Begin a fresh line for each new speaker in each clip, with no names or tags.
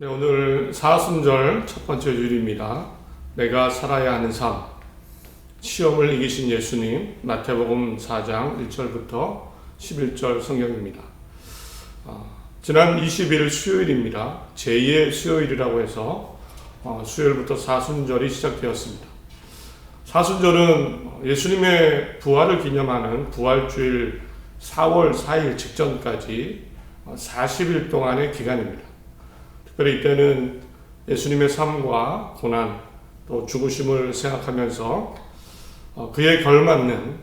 네, 오늘 사순절 첫 번째 주일입니다. 내가 살아야 하는 삶, 시험을 이기신 예수님, 마태복음 4장 1절부터 11절 성경입니다. 지난 20일 수요일입니다. 제2의 수요일이라고 해서 수요일부터 사순절이 시작되었습니다. 사순절은 예수님의 부활을 기념하는 부활주일 4월 4일 직전까지 40일 동안의 기간입니다. 특별히 이때는 예수님의 삶과 고난 또 죽으심을 생각하면서 그에 걸맞는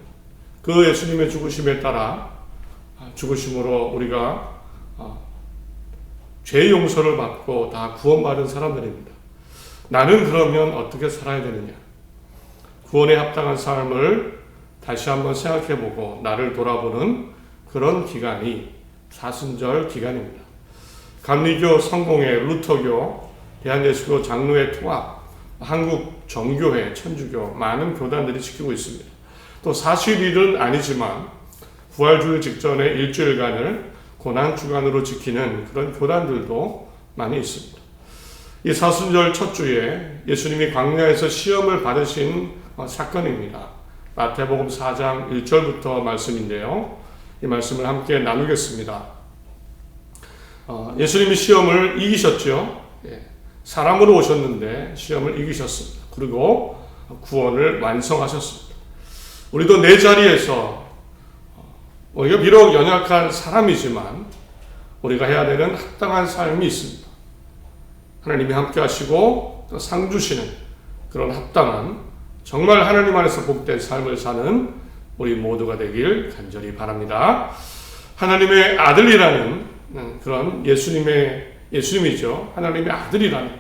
그 예수님의 죽으심에 따라 죽으심으로 우리가 죄 용서를 받고 다 구원받은 사람들입니다. 나는 그러면 어떻게 살아야 되느냐? 구원에 합당한 삶을 다시 한번 생각해보고 나를 돌아보는 그런 기간이 사순절 기간입니다. 감리교, 성공회, 루터교, 대한예수교 장로회 통합, 한국 정교회, 천주교 많은 교단들이 지키고 있습니다. 또 40일은 아니지만 부활주일 직전에 일주일간을 고난주간으로 지키는 그런 교단들도 많이 있습니다. 이 사순절 첫 주에 예수님이 광야에서 시험을 받으신 사건입니다. 마태복음 4장 1절부터 말씀인데요. 이 말씀을 함께 나누겠습니다. 예수님이 시험을 이기셨죠. 사람으로 오셨는데 시험을 이기셨습니다. 그리고 구원을 완성하셨습니다. 우리도 내 자리에서 우리가 비록 연약한 사람이지만 우리가 해야 되는 합당한 삶이 있습니다. 하나님이 함께 하시고 상 주시는 그런 합당한 정말 하나님 안에서 복된 삶을 사는 우리 모두가 되길 간절히 바랍니다. 하나님의 아들이라는 그런 예수님이죠. 하나님의 아들이라는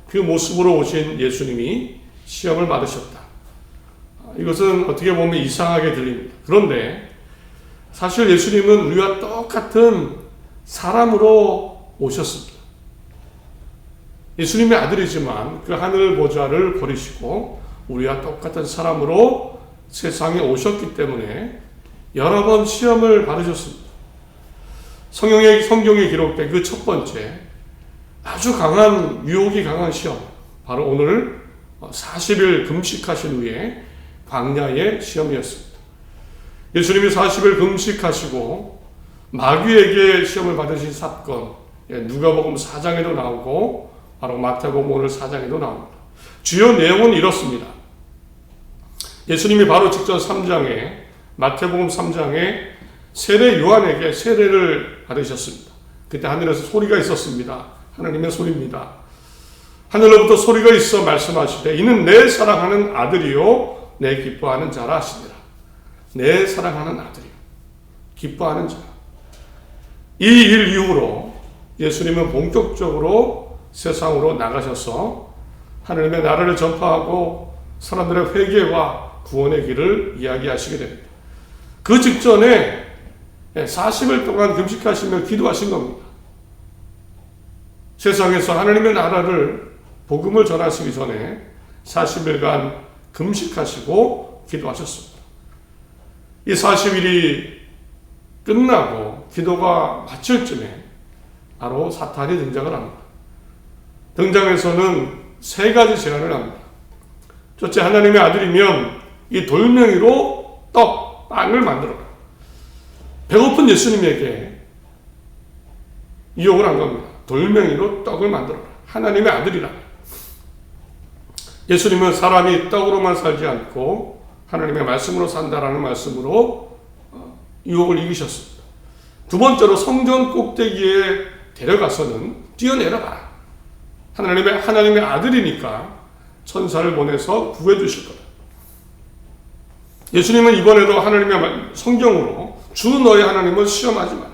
그 모습으로 오신 예수님이 시험을 받으셨다. 이것은 어떻게 보면 이상하게 들립니다. 그런데 사실 예수님은 우리와 똑같은 사람으로 오셨습니다. 예수님의 아들이지만 그 하늘 보좌를 버리시고 우리와 똑같은 사람으로 세상에 오셨기 때문에 여러 번 시험을 받으셨습니다. 성경에 기록된 그 첫 번째 아주 강한 유혹이 강한 시험, 바로 오늘 40일 금식하신 후에 광야의 시험이었습니다. 예수님이 40일 금식하시고 마귀에게 시험을 받으신 사건, 누가복음 4장에도 나오고 바로 마태복음 오늘 4장에도 나옵니다. 주요 내용은 이렇습니다. 예수님이 바로 직전 3장에 마태복음 3장에 세례 요한에게 세례를 받으셨습니다. 그때 하늘에서 소리가 있었습니다. 하나님의 소리입니다. 하늘로부터 소리가 있어 말씀하시되 이는 내 사랑하는 아들이요 내 기뻐하는 자라 하시니라. 내 사랑하는 아들이요 기뻐하는 자. 이 일 이후로 예수님은 본격적으로 세상으로 나가셔서 하나님의 나라를 전파하고 사람들의 회개와 구원의 길을 이야기하시게 됩니다. 그 직전에 40일 동안 금식하시며 기도하신 겁니다. 세상에서 하나님의 나라를 복음을 전하시기 전에 40일간 금식하시고 기도하셨습니다. 이 40일이 끝나고 기도가 마칠 쯤에 바로 사탄이 등장을 합니다. 등장해서는 세 가지 제안을 합니다. 첫째, 하나님의 아들이면 이 돌멩이로 빵을 만들어라. 배고픈 예수님에게 유혹을 한 겁니다. 돌멩이로 떡을 만들어라. 하나님의 아들이라. 예수님은 사람이 떡으로만 살지 않고 하나님의 말씀으로 산다라는 말씀으로 유혹을 이기셨습니다. 두 번째로 성전 꼭대기에 데려가서는 뛰어내려봐라. 하나님의 아들이니까 천사를 보내서 구해주실 거다. 예수님은 이번에도 하나님의 성경으로 주 너의 하나님을 시험하지 마라.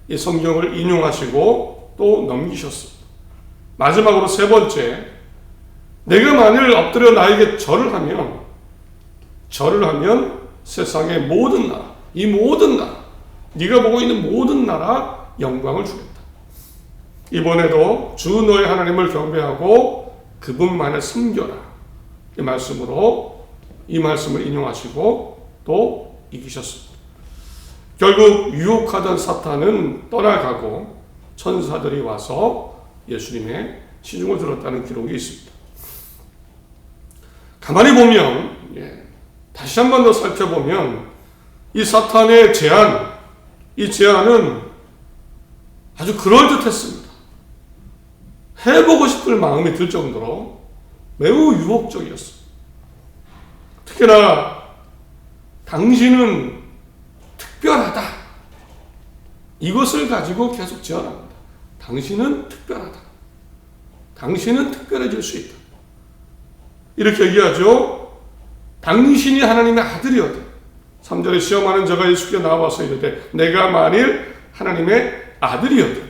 이 성경을 인용하시고 또 넘기셨습니다. 마지막으로 세 번째, 내가 만일 엎드려 나에게 절을 하면 세상의 모든 나라, 이 모든 나라, 네가 보고 있는 모든 나라 영광을 주겠다. 이번에도 주 너의 하나님을 경배하고 그분만을 섬겨라. 이 말씀으로 이 말씀을 인용하시고 또 이기셨습니다. 결국 유혹하던 사탄은 떠나가고 천사들이 와서 예수님의 시중을 들었다는 기록이 있습니다. 가만히 보면, 다시 한 번 더 살펴보면 이 사탄의 제안, 이 제안은 아주 그럴듯했습니다. 해보고 싶을 마음이 들 정도로 매우 유혹적이었습니다. 특히나 당신은 특별하다. 이것을 가지고 계속 제안합니다. 당신은 특별하다. 당신은 특별해질 수 있다. 이렇게 얘기하죠. 당신이 하나님의 아들이어도 3절에 시험하는 자가 예수께 나와서 이르되 내가 만일 하나님의 아들이어도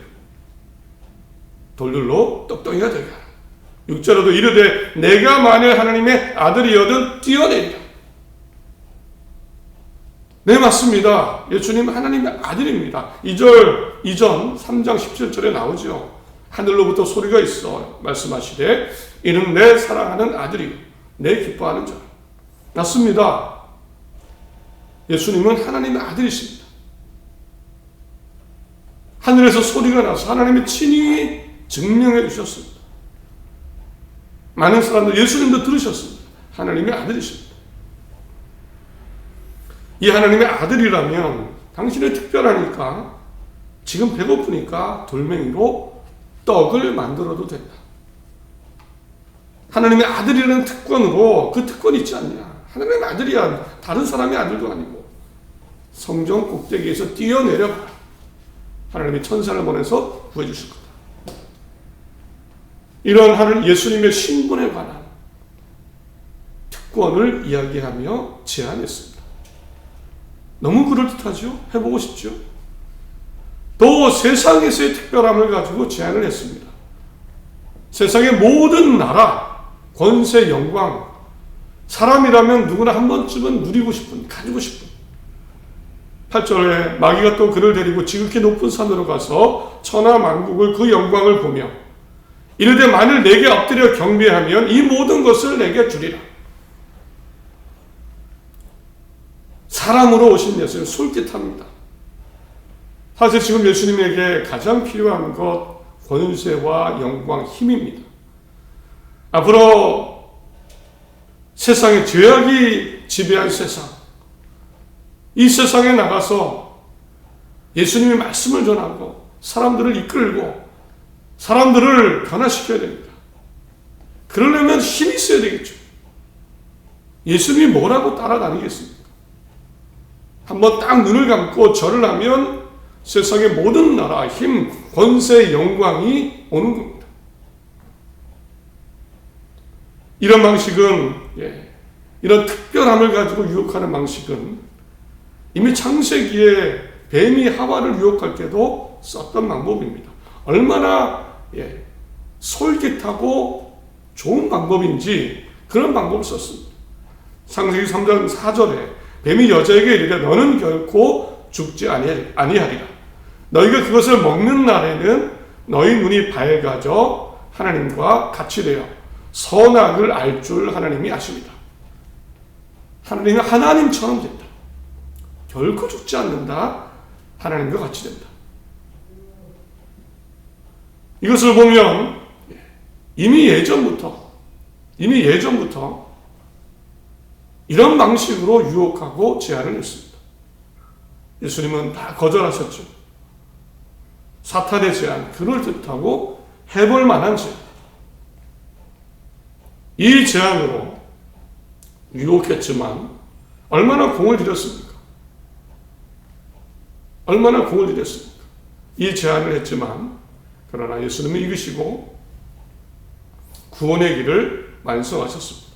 돌들로 떡덩이가 되게 하라. 6절에도 이르되 내가 만일 하나님의 아들이어도 뛰어내리라. 네, 맞습니다. 예수님 하나님의 아들입니다. 2절 이전 3장 17절에 나오죠. 하늘로부터 소리가 있어 말씀하시되 이는 내 사랑하는 아들이요 내 기뻐하는 자. 맞습니다. 예수님은 하나님의 아들이십니다. 하늘에서 소리가 나서 하나님의 친히 증명해 주셨습니다. 많은 사람들 예수님도 들으셨습니다. 하나님의 아들이십니다. 이 하나님의 아들이라면 당신이 특별하니까 지금 배고프니까 돌멩이로 떡을 만들어도 된다. 하나님의 아들이라는 특권으로 그 특권이 있지 않냐. 하나님의 아들이야. 다른 사람의 아들도 아니고 성전 꼭대기에서 뛰어내려가 하나님의 천사를 보내서 구해주실 거다. 이런 하나님 예수님의 신분에 관한 특권을 이야기하며 제안했습니다. 너무 그럴듯하죠? 해보고 싶죠? 또 세상에서의 특별함을 가지고 제안을 했습니다. 세상의 모든 나라, 권세, 영광, 사람이라면 누구나 한 번쯤은 누리고 싶은, 가지고 싶은. 8절에 마귀가 또 그를 데리고 지극히 높은 산으로 가서 천하 만국을 그 영광을 보며 이르되 만일 내게 엎드려 경배하면 이 모든 것을 내게 주리라. 사람으로 오신 예수님 솔깃합니다. 사실 지금 예수님에게 가장 필요한 것 권세와 영광, 힘입니다. 앞으로 세상에 죄악이 지배한 세상, 이 세상에 나가서 예수님의 말씀을 전하고 사람들을 이끌고 사람들을 변화시켜야 됩니다. 그러려면 힘이 있어야 되겠죠. 예수님이 뭐라고 따라다니겠습니까? 한번 딱 눈을 감고 절을 하면 세상의 모든 나라, 힘, 권세, 영광이 오는 겁니다. 이런 방식은, 이런 특별함을 가지고 유혹하는 방식은 이미 창세기에 뱀이 하와를 유혹할 때도 썼던 방법입니다. 얼마나 솔깃하고 좋은 방법인지 그런 방법을 썼습니다. 창세기 3장 4절에 뱀이 여자에게 이르되 너는 결코 죽지 아니하리라. 너희가 그것을 먹는 날에는 너희 눈이 밝아져 하나님과 같이 되어 선악을 알 줄 하나님이 아십니다. 하나님은 하나님처럼 된다. 결코 죽지 않는다. 하나님과 같이 된다. 이것을 보면 이미 예전부터 이런 방식으로 유혹하고 제안을 했습니다. 예수님은 다 거절하셨죠. 사탄의 제안, 그럴듯하고 해볼 만한 제안. 이 제안으로 유혹했지만 얼마나 공을 들였습니까? 얼마나 공을 들였습니까? 이 제안을 했지만 그러나 예수님은 이기시고 구원의 길을 완성하셨습니다.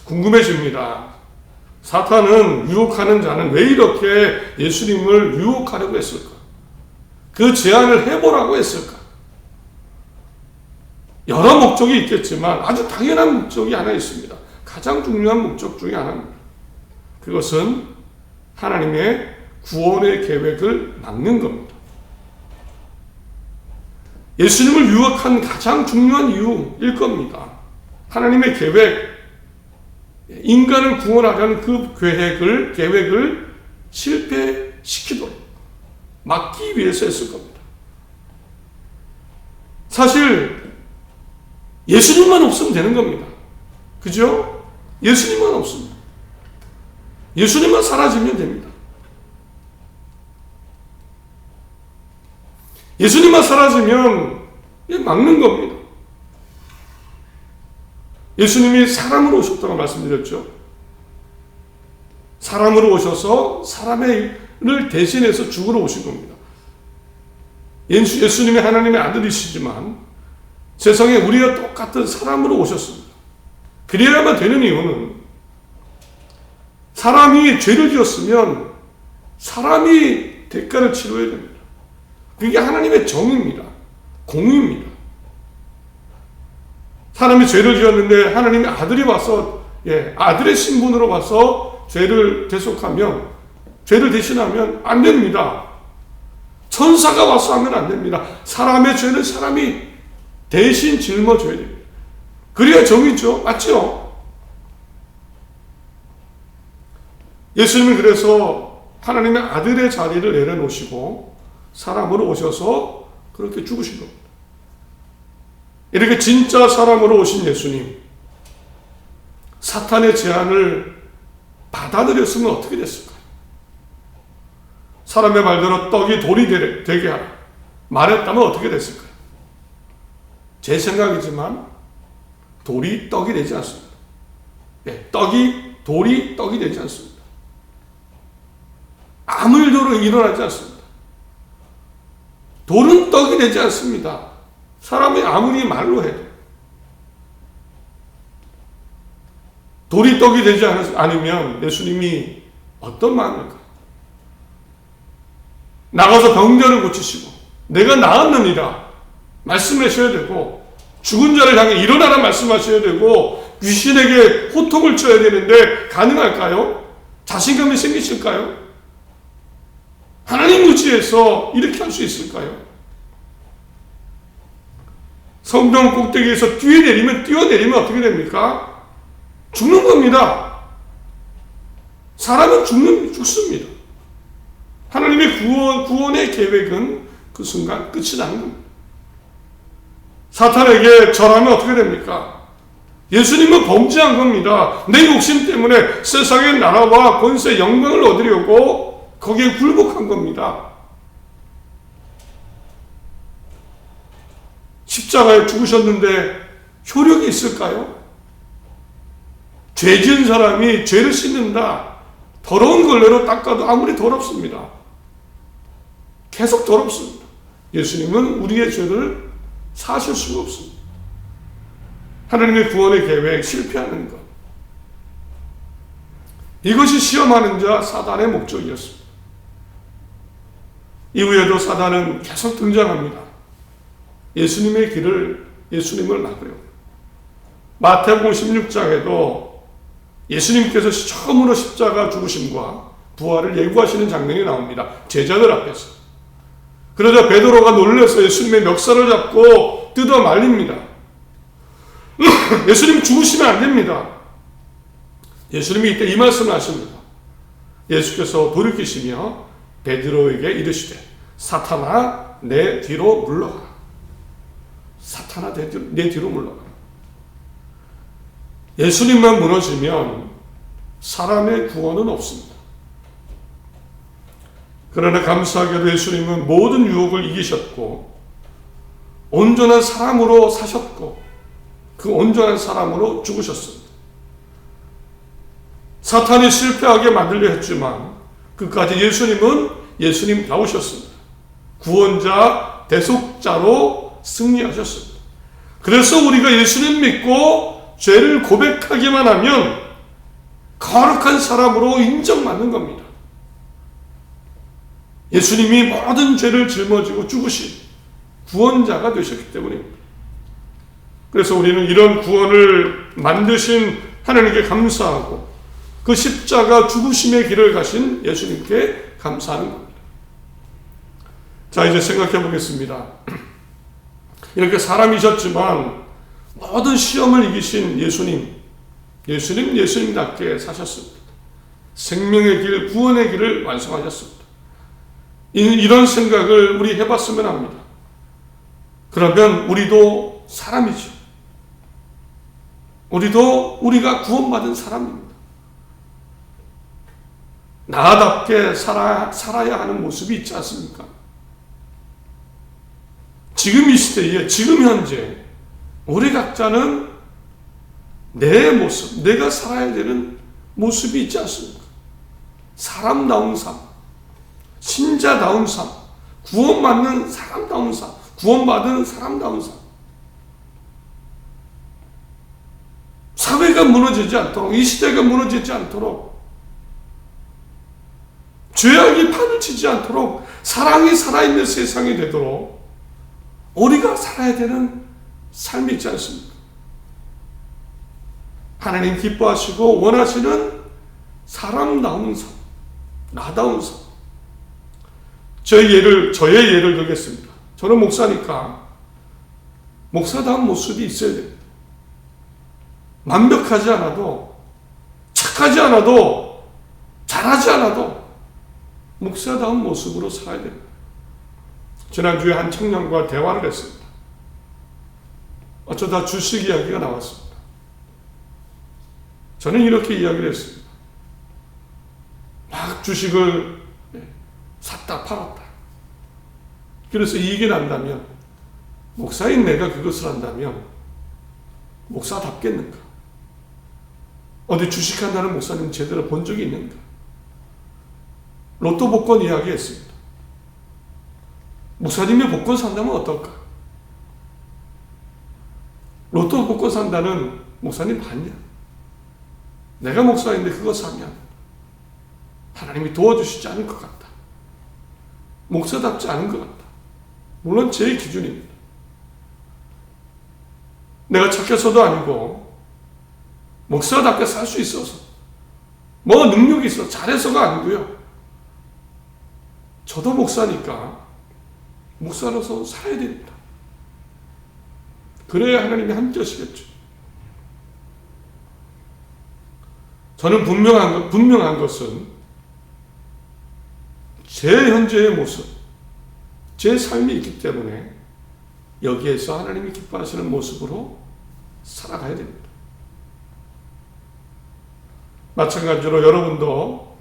궁금해집니다. 사탄은 유혹하는 자는 왜 이렇게 예수님을 유혹하려고 했을까? 그 제안을 해보라고 했을까? 여러 목적이 있겠지만 아주 당연한 목적이 하나 있습니다. 가장 중요한 목적 중에 하나입니다. 그것은 하나님의 구원의 계획을 막는 겁니다. 예수님을 유혹한 가장 중요한 이유일 겁니다. 하나님의 계획, 인간을 구원하려는 그 계획을 실패시키도록 막기 위해서 했을 겁니다. 사실 예수님만 없으면 되는 겁니다. 그죠? 예수님만 없으면. 예수님만 사라지면 됩니다. 예수님만 사라지면 막는 겁니다. 예수님이 사람으로 오셨다고 말씀드렸죠. 사람으로 오셔서 사람을 대신해서 죽으러 오신 겁니다. 예수님이 하나님의 아들이시지만 세상에 우리와 똑같은 사람으로 오셨습니다. 그래야만 되는 이유는 사람이 죄를 지었으면 사람이 대가를 치러야 됩니다. 그게 하나님의 정의입니다. 공의입니다. 사람이 죄를 지었는데 하나님의 아들이 와서 아들의 신분으로 와서 죄를 대속하면, 죄를 대신하면 안 됩니다. 천사가 와서 하면 안 됩니다. 사람의 죄는 사람이 대신 짊어져야 됩니다. 그래야 정의죠. 맞죠? 예수님은 그래서 하나님의 아들의 자리를 내려놓으시고 사람으로 오셔서 그렇게 죽으신 겁니다. 이렇게 진짜 사람으로 오신 예수님, 사탄의 제안을 받아들였으면 어떻게 됐을까요? 사람의 말대로 떡이 돌이 되게 하라 말했다면 어떻게 됐을까요? 제 생각이지만 돌이 떡이 되지 않습니다. 돌이 떡이 되지 않습니다. 아무 일도 일어나지 않습니다. 돌은 떡이 되지 않습니다. 사람이 아무리 말로 해도. 돌이 떡이 되지 않으면 예수님이 어떤 마음일까요? 나가서 병자를 고치시고 내가 나았느니라 말씀하셔야 되고, 죽은 자를 향해 일어나라 말씀하셔야 되고, 귀신에게 호통을 쳐야 되는데 가능할까요? 자신감이 생기실까요? 하나님 의지해서 이렇게 할 수 있을까요? 성경 꼭대기에서 뛰어내리면 어떻게 됩니까? 죽는 겁니다. 사람은 죽습니다. 하나님의 구원의 계획은 그 순간 끝이 나는 겁니다. 사탄에게 절하면 어떻게 됩니까? 예수님은 범죄한 겁니다. 내 욕심 때문에 세상의 나라와 권세, 영광을 얻으려고 거기에 굴복한 겁니다. 십자가에 죽으셨는데 효력이 있을까요? 죄 지은 사람이 죄를 씻는다. 더러운 걸레로 닦아도 아무리 더럽습니다. 계속 더럽습니다. 예수님은 우리의 죄를 사실 수가 없습니다. 하나님의 구원의 계획 실패하는 것, 이것이 시험하는 자 사단의 목적이었습니다. 이후에도 사단은 계속 등장합니다. 예수님을 막으려. 마태복음 16장에도 예수님께서 처음으로 십자가 죽으심과 부활을 예고하시는 장면이 나옵니다. 제자들 앞에서. 그러자 베드로가 놀라서 예수님의 멱살을 잡고 뜯어 말립니다. 예수님 죽으시면 안 됩니다. 예수님이 이때 이 말씀을 하십니다. 예수께서 돌이키시며 베드로에게 이르시되 사탄아 내 뒤로 물러가라. 사탄아 내 뒤로 물러가라. 예수님만 무너지면 사람의 구원은 없습니다. 그러나 감사하게도 예수님은 모든 유혹을 이기셨고 온전한 사람으로 사셨고 그 온전한 사람으로 죽으셨습니다. 사탄이 실패하게 만들려 했지만 끝까지 예수님은 예수님다우셨습니다. 구원자, 대속자로 승리하셨습니다. 그래서 우리가 예수님 믿고 죄를 고백하기만 하면 거룩한 사람으로 인정받는 겁니다. 예수님이 모든 죄를 짊어지고 죽으신 구원자가 되셨기 때문입니다. 그래서 우리는 이런 구원을 만드신 하나님께 감사하고 그 십자가 죽으심의 길을 가신 예수님께 감사하는 겁니다. 자, 이제 생각해 보겠습니다. 이렇게 사람이셨지만 모든 시험을 이기신 예수님답게 사셨습니다. 생명의 길, 구원의 길을 완성하셨습니다. 이런 생각을 우리 해봤으면 합니다. 그러면 우리도 사람이죠. 우리도 우리가 구원받은 사람입니다. 나답게 살아야 하는 모습이 있지 않습니까? 지금 이 시대에, 지금 현재 우리 각자는 내 모습, 내가 살아야 되는 모습이 있지 않습니까? 사람다운 삶, 신자다운 삶, 구원받는 사람다운 삶, 구원받은 사람다운 삶. 사회가 무너지지 않도록, 이 시대가 무너지지 않도록, 죄악이 판을 치지 않도록, 사랑이 살아있는 세상이 되도록 우리가 살아야 되는 삶이 있지 않습니까? 하나님 기뻐하시고 원하시는 사람다운 삶, 나다운 삶. 저의 예를 들겠습니다. 저는 목사니까 목사다운 모습이 있어야 됩니다. 완벽하지 않아도, 착하지 않아도, 잘하지 않아도 목사다운 모습으로 살아야 됩니다. 지난주에 한 청년과 대화를 했습니다. 어쩌다 주식 이야기가 나왔습니다. 저는 이렇게 이야기를 했습니다. 막 주식을 샀다 팔았다. 그래서 이익이 난다면, 목사인 내가 그것을 한다면 목사답겠는가? 어디 주식한다는 목사님 제대로 본 적이 있는가? 로또 복권 이야기했습니다. 목사님이 복권 산다면 어떨까? 로또 복권 산다는 목사님 봤냐? 내가 목사인데 그거 사면 하나님이 도와주시지 않을 것 같다. 목사답지 않은 것 같다. 물론 제 기준입니다. 내가 착해서도 아니고 목사답게 살 수 있어서, 뭐 능력이 있어 잘해서가 아니고요. 저도 목사니까 목사로서 살아야 됩니다. 그래야 하나님이 함께 하시겠죠. 저는 분명한 것은 제 현재의 모습, 제 삶이 있기 때문에 여기에서 하나님이 기뻐하시는 모습으로 살아가야 됩니다. 마찬가지로 여러분도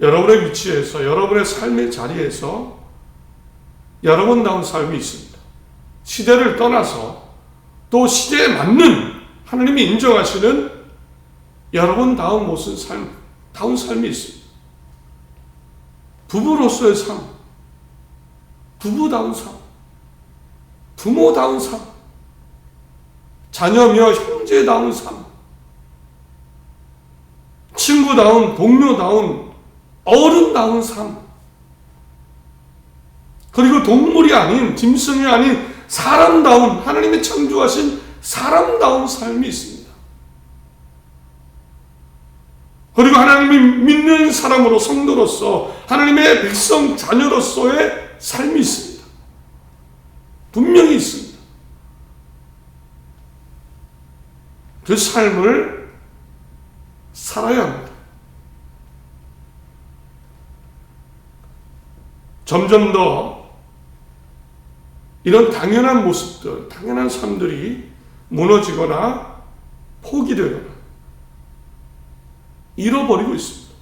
여러분의 위치에서, 여러분의 삶의 자리에서 여러분다운 삶이 있습니다. 시대를 떠나서 또 시대에 맞는 하나님이 인정하시는 여러분다운 모습, 다운 삶이 있습니다. 부부로서의 삶, 부부다운 삶, 부모다운 삶, 자녀며 형제다운 삶, 친구다운, 동료다운, 어른다운 삶, 그리고 동물이 아닌, 짐승이 아닌 사람다운, 하나님이 창조하신 사람다운 삶이 있습니다. 그리고 하나님이 믿는 사람으로, 성도로서, 하나님의 백성, 자녀로서의 삶이 있습니다. 분명히 있습니다. 그 삶을 살아야 합니다. 점점 더 이런 당연한 모습들, 당연한 삶들이 무너지거나 포기되거나 잃어버리고 있습니다.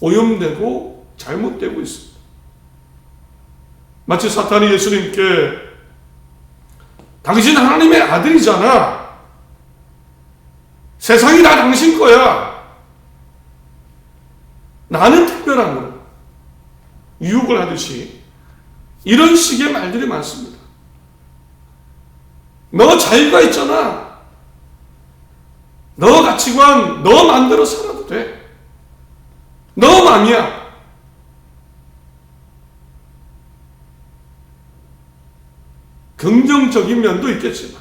오염되고 잘못되고 있습니다. 마치 사탄이 예수님께 당신 하나님의 아들이잖아. 세상이 다 당신 거야. 나는 특별함으로 유혹을 하듯이 이런 식의 말들이 많습니다. 너 자유가 있잖아. 너 가치관, 너 마음대로 살아도 돼. 너 맘이야. 긍정적인 면도 있겠지만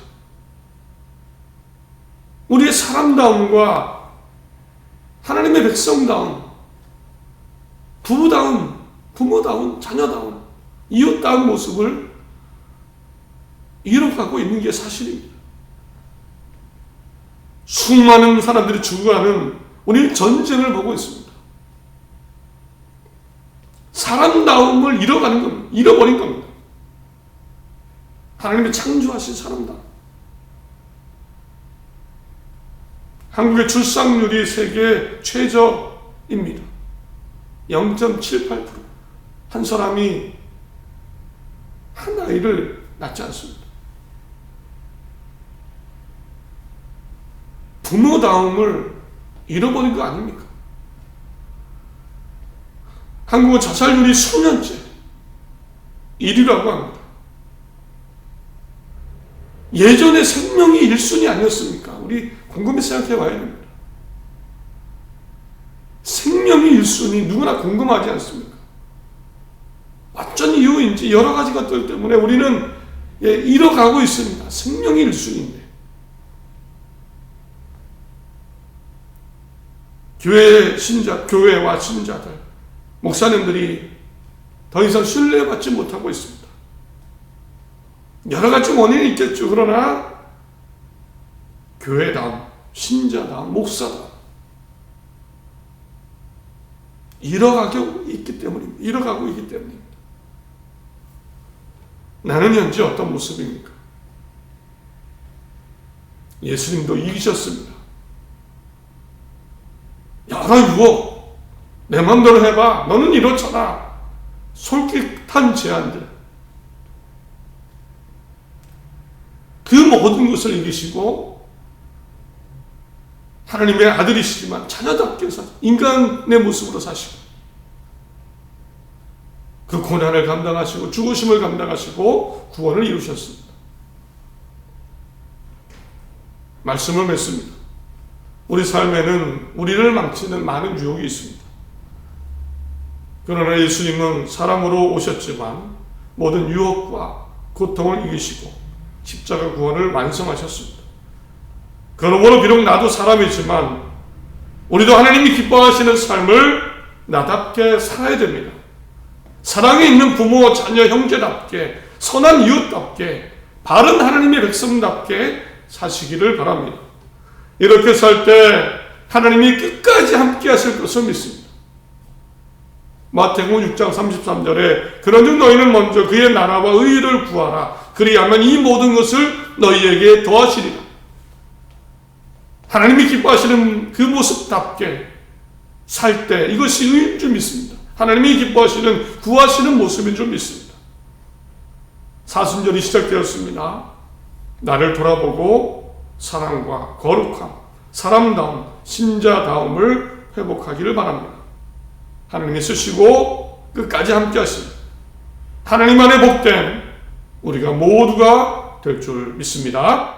우리의 사람다움과 하나님의 백성다움, 부부다움, 부모다운, 자녀다운, 이웃다운 모습을 잃어가고 있는 게 사실입니다. 수많은 사람들이 죽어가는 우리는 전쟁을 보고 있습니다. 사람다움을 잃어버린 겁니다. 하나님이 창조하신 사람다. 한국의 출산율이 세계 최저입니다. 0.78%. 한 사람이 한 아이를 낳지 않습니다. 부모다움을 잃어버린 거 아닙니까? 한국은 자살률이 수년째 1위라고 합니다. 예전에 생명이 1순위 아니었습니까? 우리 곰곰이 생각해 봐야 됩니다. 생명이 1순위 누구나 궁금하지 않습니까? 어쩐 이유인지 여러 가지 것들 때문에 우리는 잃어가고 있습니다. 생명이 1순위인데. 교회와 신자들, 목사님들이 더 이상 신뢰받지 못하고 있습니다. 여러 가지 원인이 있겠죠. 그러나 교회다움, 신자다움, 목사다움 잃어가고 있기 때문입니다. 나는 현재 어떤 모습입니까? 예수님도 이기셨습니다. 여러 유혹, 내 맘대로 해봐, 너는 이렇잖아, 솔깃한 제안들, 그 모든 것을 이기시고 하나님의 아들이시지만 자녀답게 인간의 모습으로 사시고 그 고난을 감당하시고 죽으심을 감당하시고 구원을 이루셨습니다. 말씀을 맺습니다. 우리 삶에는 우리를 망치는 많은 유혹이 있습니다. 그러나 예수님은 사람으로 오셨지만 모든 유혹과 고통을 이기시고 십자가 구원을 완성하셨습니다. 그러므로 비록 나도 사람이지만 우리도 하나님이 기뻐하시는 삶을 나답게 살아야 됩니다. 사랑에 있는 부모, 자녀, 형제답게, 선한 이웃답게, 바른 하나님의 백성답게 사시기를 바랍니다. 이렇게 살 때 하나님이 끝까지 함께 하실 것을 믿습니다. 마태복음 6장 33절에 그런즉 너희는 먼저 그의 나라와 의를 구하라. 그리하면 이 모든 것을 너희에게 더하시리라. 하나님이 기뻐하시는 그 모습답게 살 때 이것이 의인 줄 믿습니다. 하나님이 기뻐하시는 구하시는 모습인 줄 믿습니다. 사순절이 시작되었습니다. 나를 돌아보고 사랑과 거룩함, 사람다움, 신자다움을 회복하기를 바랍니다. 하나님이 쓰시고 끝까지 함께 하십니다. 하나님 안에 복된 우리가 모두가 될 줄 믿습니다.